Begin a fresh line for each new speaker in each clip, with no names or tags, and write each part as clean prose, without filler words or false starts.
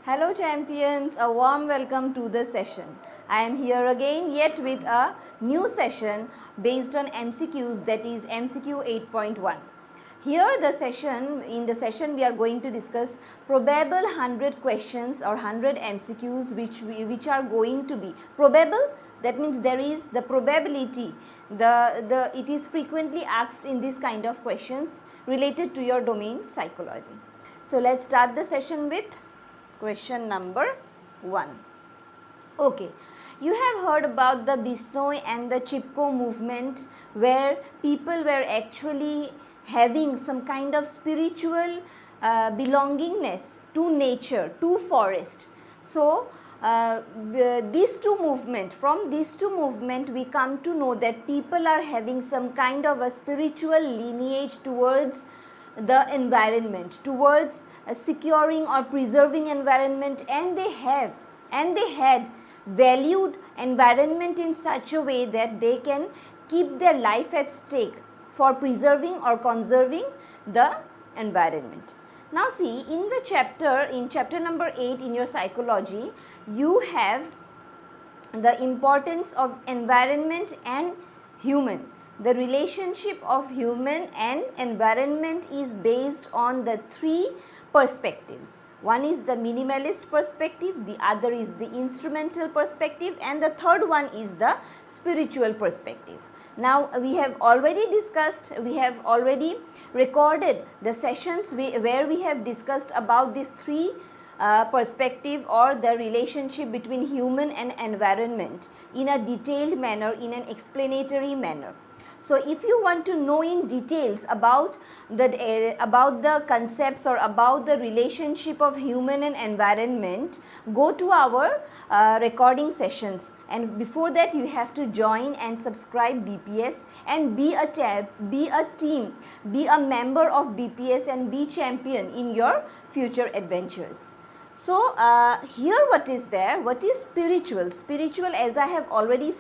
Hello champions, a warm welcome to the session. I am here again yet with a new session based on MCQs, that is MCQ 8.1. Here in the session we are going to discuss probable 100 questions or 100 MCQs which are going to be probable. That means there is the probability, it is frequently asked in this kind of questions related to your domain psychology. So let's start the session with question number 1. Okay, you have heard about the Bisnoy and the Chipko movement, where people were actually having some kind of spiritual belongingness to nature, to forest. So from these two movement we come to know that people are having some kind of a spiritual lineage towards the environment, towards securing or preserving environment, and they had valued environment in such a way that they can keep their life at stake for preserving or conserving the environment. Now see, in chapter number 8 in your psychology, you have the importance of environment and human. The relationship of human and environment is based on the three perspectives. One is the minimalist perspective, the other is the instrumental perspective, and the third one is the spiritual perspective. Now we have already recorded the sessions where we have discussed about these three perspective or the relationship between human and environment in a detailed manner, in an explanatory manner. So if you want to know in details about the concepts or about the relationship of human and environment, go to our recording sessions, and before that you have to join and subscribe BPS and be a member of BPS and be champion in your future adventures. So here what is there? What is spiritual? Spiritual, as I have already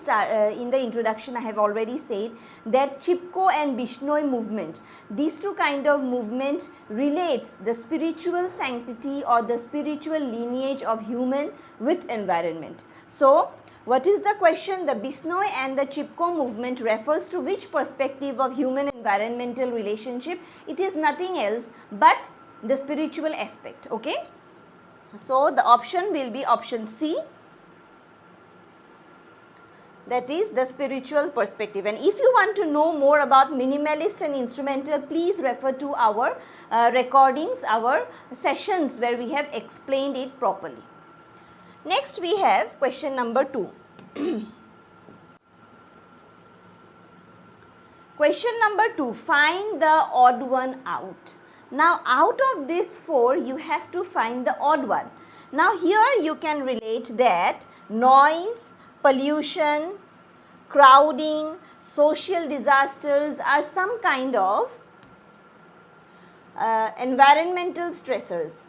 in the introduction I have already said that Chipko and Bisnoy movement, these two kind of movement relates the spiritual sanctity or the spiritual lineage of human with environment. So what is the question? The Bisnoy and the Chipko movement refers to which perspective of human environmental relationship? It is nothing else but the spiritual aspect. Okay. So the option will be option C, that is the spiritual perspective. And if you want to know more about minimalist and instrumental, please refer to our recordings, our sessions where we have explained it properly. Next we have question number 2. Question number 2, find the odd one out. Now out of these 4 you have to find the odd one. Now here you can relate that noise, pollution, crowding, social disasters are some kind of environmental stressors.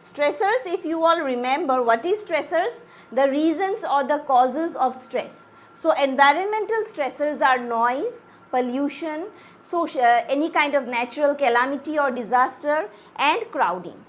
Stressors, if you all remember, what is stressors? The reasons or the causes of stress. So environmental stressors are noise, pollution, any kind of natural calamity or disaster, and crowding.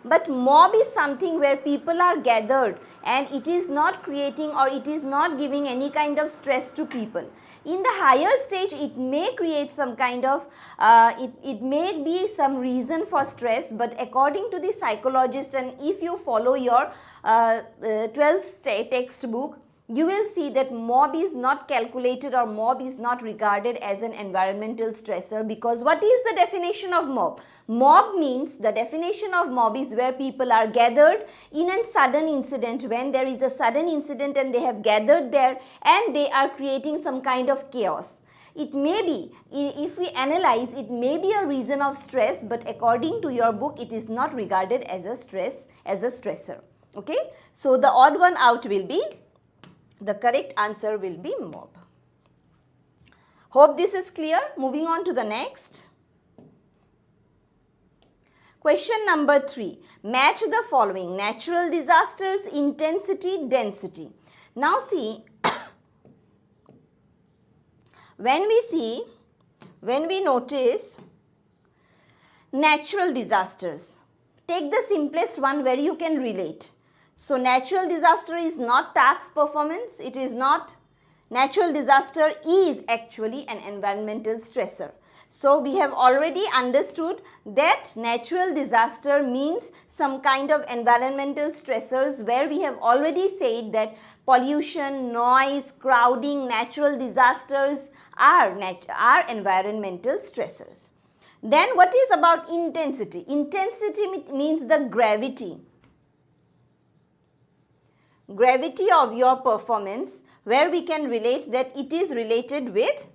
But mob is something where people are gathered and it is not creating or it is not giving any kind of stress to people. In the higher stage, it may create some kind of, it may be some reason for stress, but according to the psychologist, and if you follow your 12th textbook, you will see that mob is not calculated or mob is not regarded as an environmental stressor, because what is the definition of mob? Mob means, the definition of mob is where people are gathered in a sudden incident, when there is a sudden incident and they have gathered there and they are creating some kind of chaos. It may be, if we analyze, it may be a reason of stress, but according to your book, it is not regarded as a stressor. Okay, so the odd one out will be, the correct answer will be mob. Hope this is clear. Moving on to the next. Question number 3. Match the following: natural disasters, intensity, density. Now see, when we when we notice natural disasters, take the simplest one where you can relate. So natural disaster is not task performance, it is not. Natural disaster is actually an environmental stressor. So we have already understood that natural disaster means some kind of environmental stressors, where we have already said that pollution, noise, crowding, natural disasters are environmental stressors. Then what is about intensity? Intensity means the gravity of your performance, where we can relate that it is related with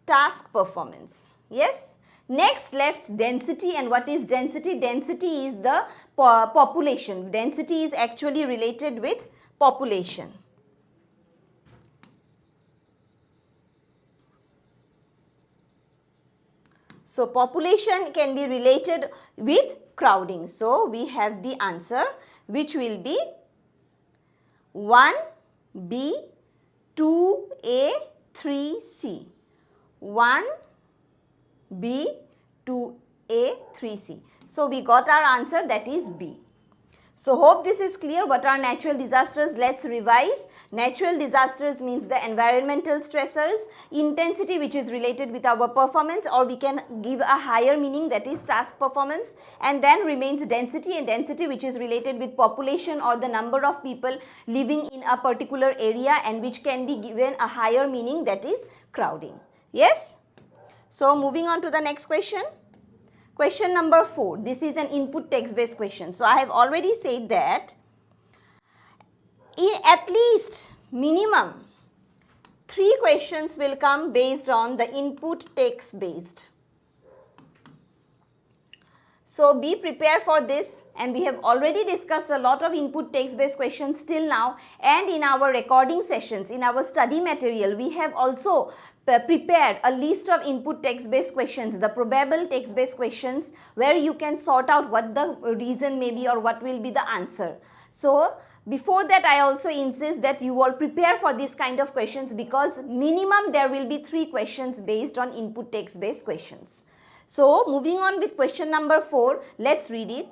task performance. Yes. Next left density. And what is density? Density is the population. Density is actually related with population. So population can be related with crowding. So we have the answer, which will be 1B, 2A, 3C. 1B, 2A, 3C. So we got our answer, that is B. So hope this is clear. What are natural disasters? Let's revise. Natural disasters means the environmental stressors, intensity which is related with our performance, or we can give a higher meaning, that is task performance, and then remains density, and density which is related with population or the number of people living in a particular area, and which can be given a higher meaning, that is crowding. Yes? So moving on to the next question. Question number 4. This is an input text-based question. So I have already said that at least minimum 3 questions will come based on the input text-based. So be prepared for this, and we have already discussed a lot of input text-based questions till now, and in our recording sessions, in our study material, we have also prepared a list of input text-based questions, the probable text-based questions, where you can sort out what the reason may be or what will be the answer. So before that, I also insist that you all prepare for this kind of questions, because minimum there will be 3 questions based on input text-based questions. So moving on with question number 4, let's read it.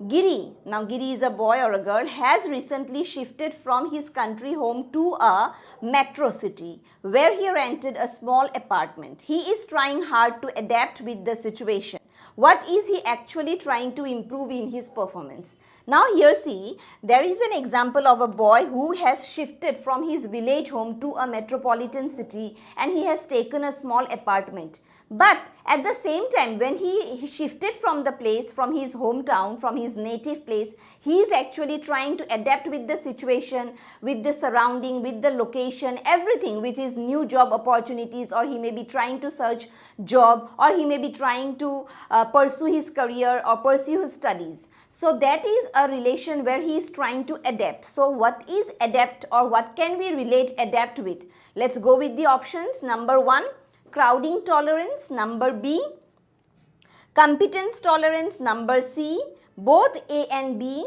Giri, now Giri is a boy or a girl, has recently shifted from his country home to a metro city, where he rented a small apartment. He is trying hard to adapt with the situation. What is he actually trying to improve in his performance? Now here see, there is an example of a boy who has shifted from his village home to a metropolitan city, and he has taken a small apartment. But at the same time, when he shifted from the place, from his hometown, from his native place, he is actually trying to adapt with the situation, with the surrounding, with the location, everything, with his new job opportunities, or he may be trying to search job, or he may be trying to pursue his career or pursue his studies. So that is a relation where he is trying to adapt. So what is adapt, or what can we relate adapt with? Let's go with the options. Number 1, crowding tolerance. Number B, competence tolerance. Number C, both A and B.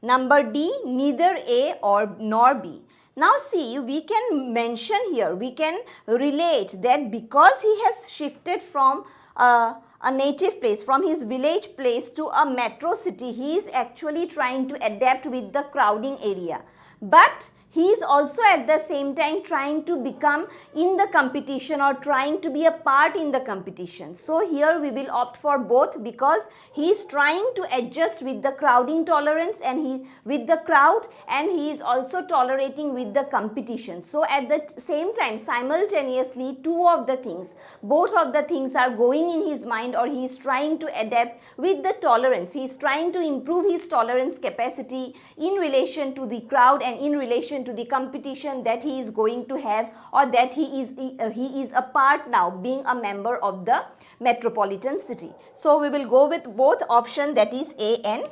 Number D, neither A or nor B. Now see, we can mention here, we can relate that because he has shifted from a native place, from his village place to a metro city, he is actually trying to adapt with the crowding area. But he is also at the same time trying to become in the competition, or trying to be a part in the competition. So here we will opt for both, because he is trying to adjust with the crowding tolerance and with the crowd, and he is also tolerating with the competition. So at the same time, simultaneously, both of the things are going in his mind, or he is trying to adapt with the tolerance. He is trying to improve his tolerance capacity in relation to the crowd and in relation to the competition that he is going to have, or that he is a part now, being a member of the metropolitan city. So we will go with both option, that is A and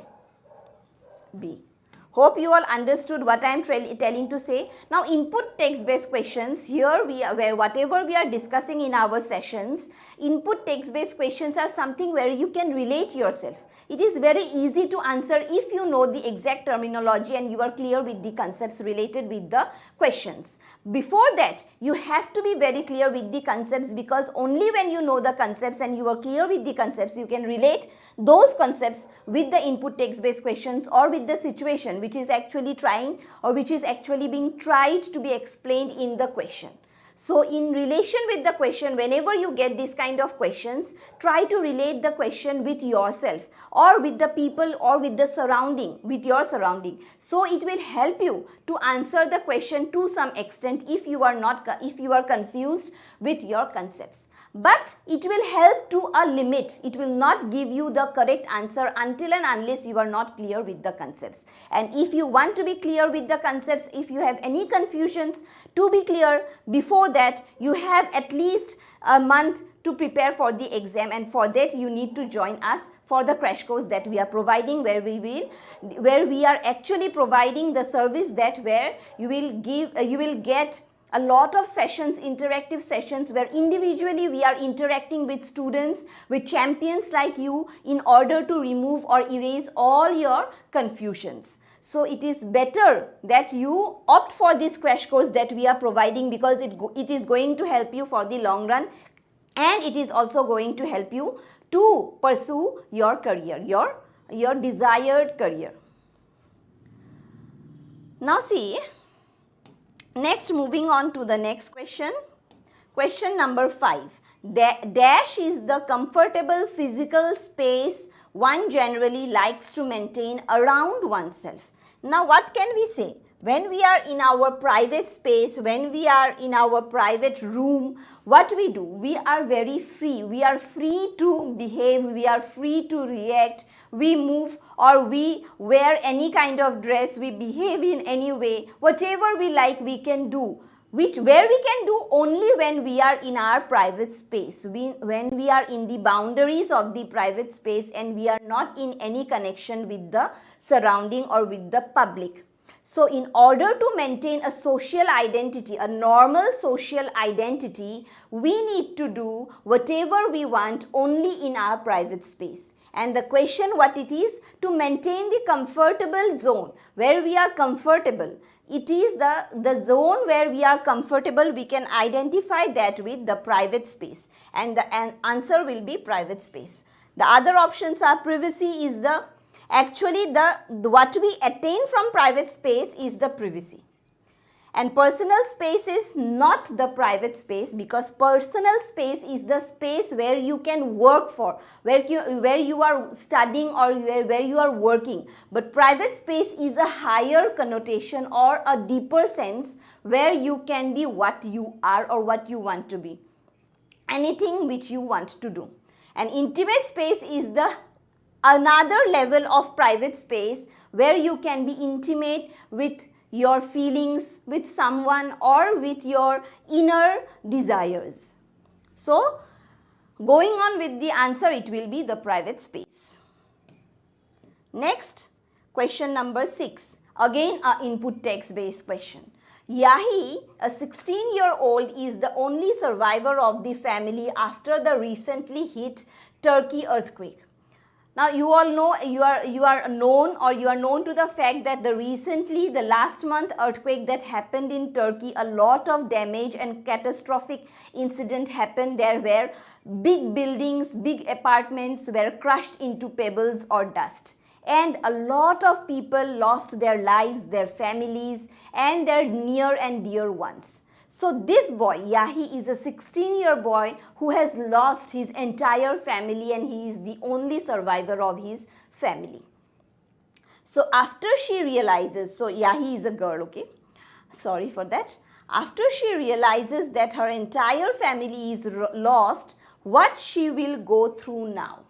B. Hope you all understood what I am telling to say. Now input text based questions, here whatever we are discussing in our sessions, input text based questions are something where you can relate yourself. It is very easy to answer if you know the exact terminology and you are clear with the concepts related with the questions. before that, you have to be very clear with the concepts, because only when you know the concepts and you are clear with the concepts, you can relate those concepts with the input text-based questions or with the situation which is actually trying or which is actually being tried to be explained in the question. So in relation with the question, whenever you get this kind of questions, try to relate the question with yourself or with the people or with the surrounding, with your surrounding. So it will help you to answer the question to some extent if you are confused with your concepts. But it will help to a limit. It will not give you the correct answer until and unless you are not clear with the concepts. And if you want to be clear with the concepts, if you have any confusions, to be clear, before that you have at least a month to prepare for the exam, and for that you need to join us for the crash course that we are providing, where we are actually providing the service that where you will get a lot of sessions, interactive sessions, where individually we are interacting with students, with champions like you, in order to remove or erase all your confusions. So it is better that you opt for this crash course that we are providing, because it is going to help you for the long run, and it is also going to help you to pursue your career, your desired career. Now see, next, moving on to the next question. Question number 5. Dash is the comfortable physical space one generally likes to maintain around oneself. Now what can we say? When we are in our private space, when we are in our private room, what we do? We are very free. We are free to behave. We are free to react. We move or we wear any kind of dress. We behave in any way. Whatever we like, we can do. Where we can do only when we are in our private space. When we are in the boundaries of the private space and we are not in any connection with the surrounding or with the public. So in order to maintain a social identity, a normal social identity, we need to do whatever we want only in our private space. And the question what it is? To maintain the comfortable zone where we are comfortable. It is the zone where we are comfortable. We can identify that with the private space, and the answer will be private space. The other options are privacy is the what we attain from private space is the privacy. And personal space is not the private space, because personal space is the space where you can work for, where you are studying or where you are working. But private space is a higher connotation or a deeper sense where you can be what you are or what you want to be. Anything which you want to do. And intimate space is another level of private space where you can be intimate with your feelings, with someone, or with your inner desires. So, going on with the answer, it will be the private space. Next, question number 6. Again, an input text-based question. Yahi, a 16-year-old, is the only survivor of the family after the recently hit Turkey earthquake. Now you all know, you are known to the fact that the last month earthquake that happened in Turkey, a lot of damage and catastrophic incident happened there, where big buildings, big apartments were crushed into pebbles or dust. And a lot of people lost their lives, their families, and their near and dear ones. So this boy, Yahi, is a 16-year boy who has lost his entire family, and he is the only survivor of his family. So after she realizes, so Yahi is a girl, okay? Sorry for that. After she realizes that her entire family is lost, what she will go through now?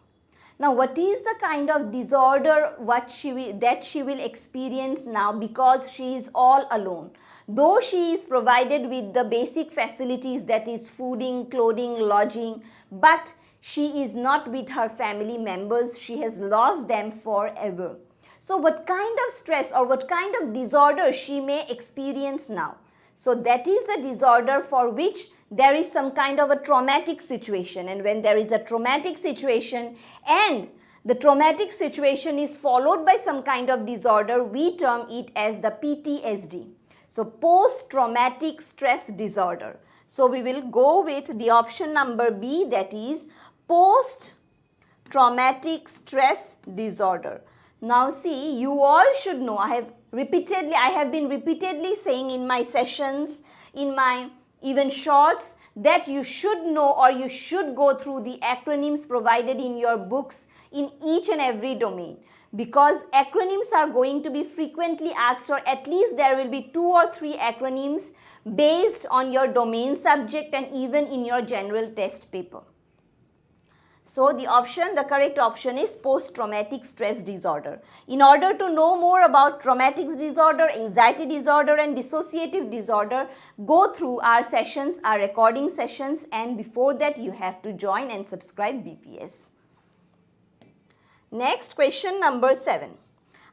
Now, what is the kind of disorder that she will experience now, because she is all alone? Though she is provided with the basic facilities, that is fooding, clothing, lodging, but she is not with her family members. She has lost them forever. So what kind of stress or what kind of disorder she may experience now? So that is the disorder for which there is some kind of a traumatic situation. And when there is a traumatic situation and the traumatic situation is followed by some kind of disorder, we term it as the PTSD. So post-traumatic stress disorder. So we will go with the option number B, that is post-traumatic stress disorder. Now see, you all should know, I have been repeatedly saying in my sessions, in my even shorts, that you should know or you should go through the acronyms provided in your books in each and every domain, because acronyms are going to be frequently asked, or at least there will be 2 or 3 acronyms based on your domain subject and even in your general test paper. So the correct option is post-traumatic stress disorder. In order to know more about traumatic disorder, anxiety disorder and dissociative disorder, go through our sessions, our recording sessions, and before that you have to join and subscribe BPS. Next, question number 7.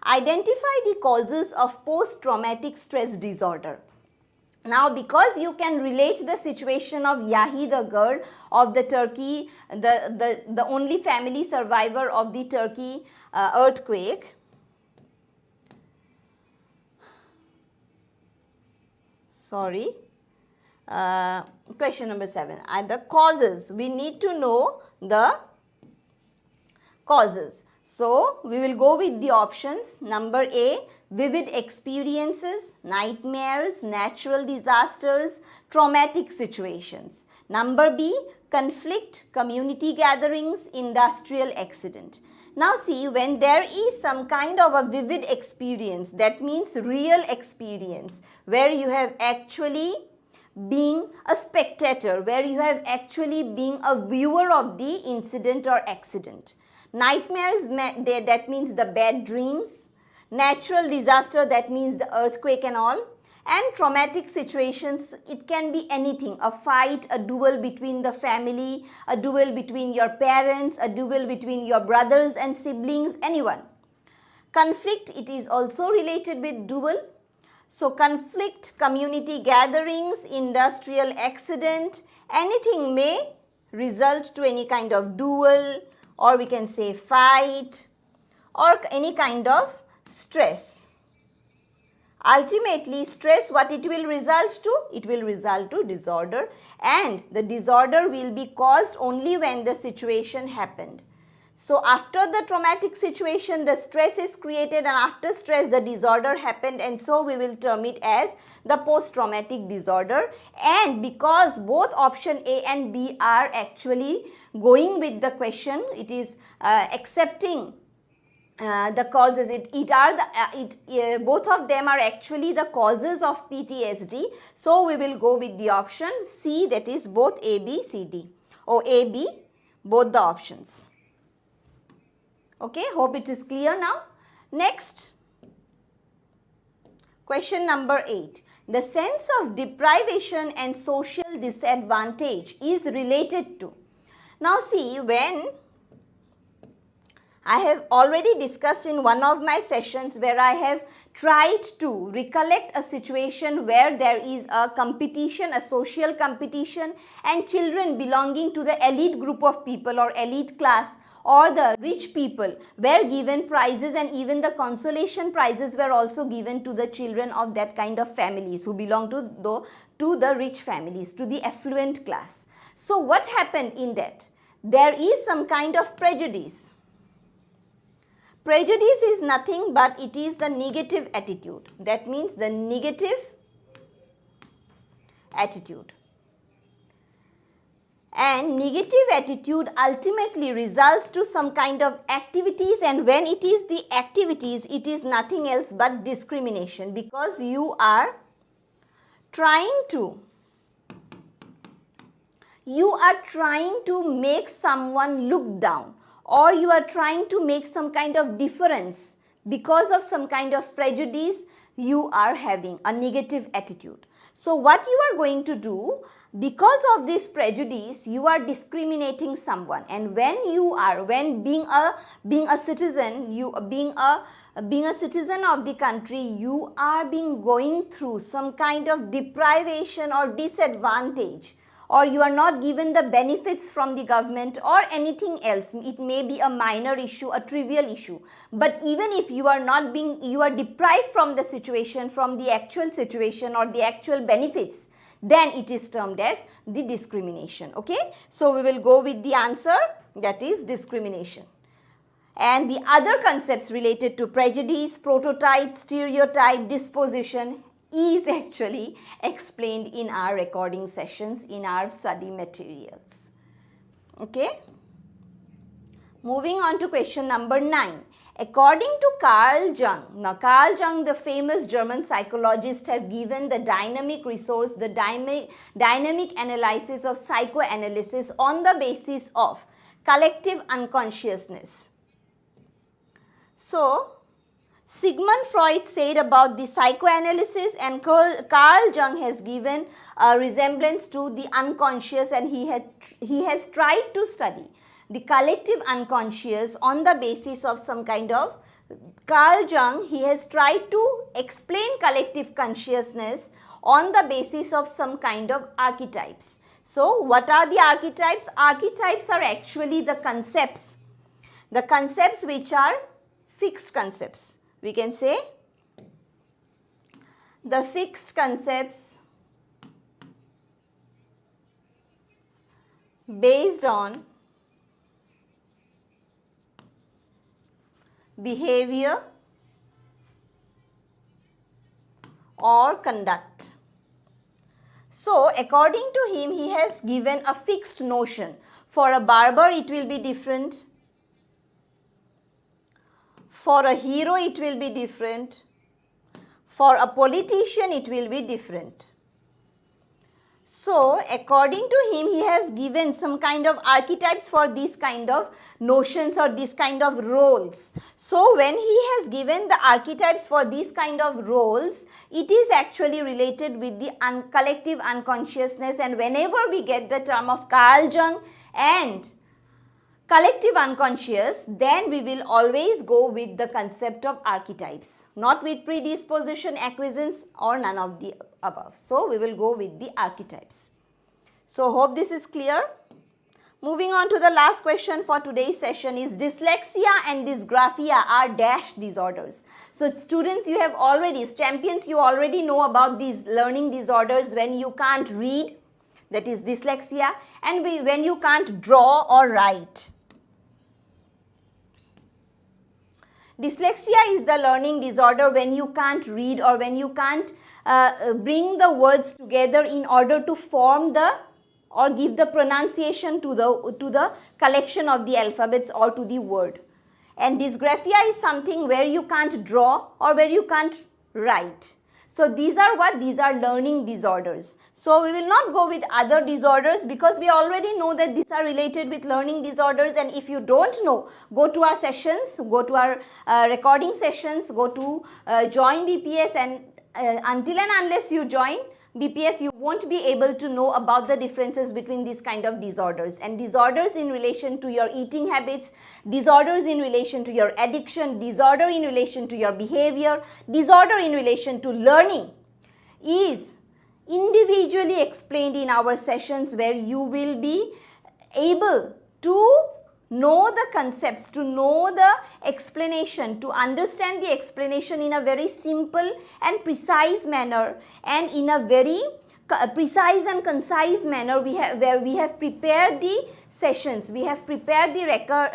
Identify the causes of post-traumatic stress disorder. Now, because you can relate the situation of Yahi, the girl of the Turkey, the only family survivor of the Turkey earthquake. Question number 7. The causes. We need to know the causes. So, we will go with the options. Number A, vivid experiences, nightmares, natural disasters, traumatic situations. Number B, conflict, community gatherings, industrial accident. Now see, when there is some kind of a vivid experience, that means real experience, where you have actually been a spectator, where you have actually been a viewer of the incident or accident. Nightmares, that means the bad dreams. Natural disaster, that means the earthquake and all. And traumatic situations, it can be anything. A fight, a duel between the family, a duel between your parents, a duel between your brothers and siblings, anyone. Conflict, it is also related with duel. So conflict, community gatherings, industrial accident, anything may result to any kind of duel, or we can say fight, or any kind of stress. Ultimately, stress, what it will result to? It will result to disorder, and the disorder will be caused only when the situation happened. So after the traumatic situation, the stress is created, and after stress the disorder happened, and so we will term it as the post-traumatic disorder. And because both option A and B are actually going with the question, it is accepting the causes, both of them are actually the causes of PTSD. So we will go with the option C, that is both A, B, C, D, or A, B, both the options. Okay, hope it is clear now. Next, question number 8. The sense of deprivation and social disadvantage is related to. Now see, when I have already discussed in one of my sessions where I have tried to recollect a situation where there is a competition, a social competition, and children belonging to the elite group of people or elite class or the rich people were given prizes, and even the consolation prizes were also given to the children of that kind of families who belong to the rich families, to the affluent class. So what happened in that? There is some kind of prejudice. Prejudice is nothing but it is the negative attitude. That means the negative attitude. And negative attitude ultimately results to some kind of activities, and when it is the activities, it is nothing else but discrimination, because you are trying to make someone look down, or you are trying to make some kind of difference because of some kind of prejudice you are having, a negative attitude. So what you are going to do, because of this prejudice, you are discriminating someone, and when being a citizen of the country, you are going through some kind of deprivation or disadvantage, or you are not given the benefits from the government or anything else. It may be a minor issue, a trivial issue. But even if you are not being, you are deprived from the situation, from the actual situation or the actual benefits, then it is termed as the discrimination. Okay. So we will go with the answer, that is discrimination. And the other concepts related to prejudice, prototype, stereotype, disposition is actually explained in our recording sessions, in our study materials. Okay. Moving on to question number 9. According to Carl Jung, now Carl Jung, the famous German psychologist, have given the dynamic resource, the dynamic analysis of psychoanalysis on the basis of collective unconsciousness. So, Sigmund Freud said about the psychoanalysis, and Carl Jung has given a resemblance to the unconscious, and he has tried to study the collective unconscious on the basis of some kind of, Carl Jung, he has tried to explain collective consciousness on the basis of some kind of archetypes. So, what are the archetypes? Archetypes are actually the concepts which are fixed concepts. We can say the fixed concepts based on behavior or conduct. So, according to him, he has given a fixed notion. For a barber, it will be different. For a hero, it will be different. For a politician, it will be different. So, according to him, he has given some kind of archetypes for these kind of notions or these kind of roles. So, when he has given the archetypes for these kind of roles, it is actually related with the collective unconsciousness, and whenever we get the term of Carl Jung and collective unconscious, then we will always go with the concept of archetypes, not with predisposition, acquiescence or none of the above. So, we will go with the archetypes. So, hope this is clear. Moving on to the last question for today's session is dyslexia and dysgraphia are dash disorders. So, students, you have already, champions, you already know about these learning disorders when you can't read, that is dyslexia, and when you can't draw or write. Dyslexia is the learning disorder when you can't read or when you can't bring the words together in order to form the or give the pronunciation to the collection of the alphabets or to the word. And dysgraphia is something where you can't draw or where you can't write. So these are what? These are learning disorders. So we will not go with other disorders because we already know that these are related with learning disorders, and if you don't know, go to our sessions, go to our recording sessions, go to join BPS, and until and unless you join BPS, you won't be able to know about the differences between these kind of disorders, and disorders in relation to your eating habits, disorders in relation to your addiction, disorder in relation to your behavior, disorder in relation to learning is individually explained in our sessions, where you will be able to know the concepts, to know the explanation, to understand the explanation in a very simple and precise manner, and in a very precise and concise manner where we have prepared the sessions, we have prepared the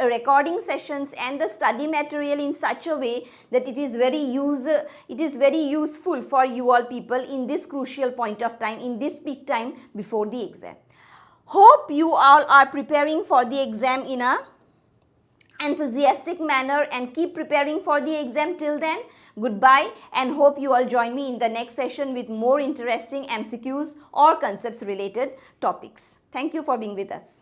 recording sessions and the study material in such a way that it is very useful for you all people in this crucial point of time, in this peak time before the exam. Hope you all are preparing for the exam in a enthusiastic manner and keep preparing for the exam. Till then, goodbye, and hope you all join me in the next session with more interesting MCQs or concepts related topics. Thank you for being with us.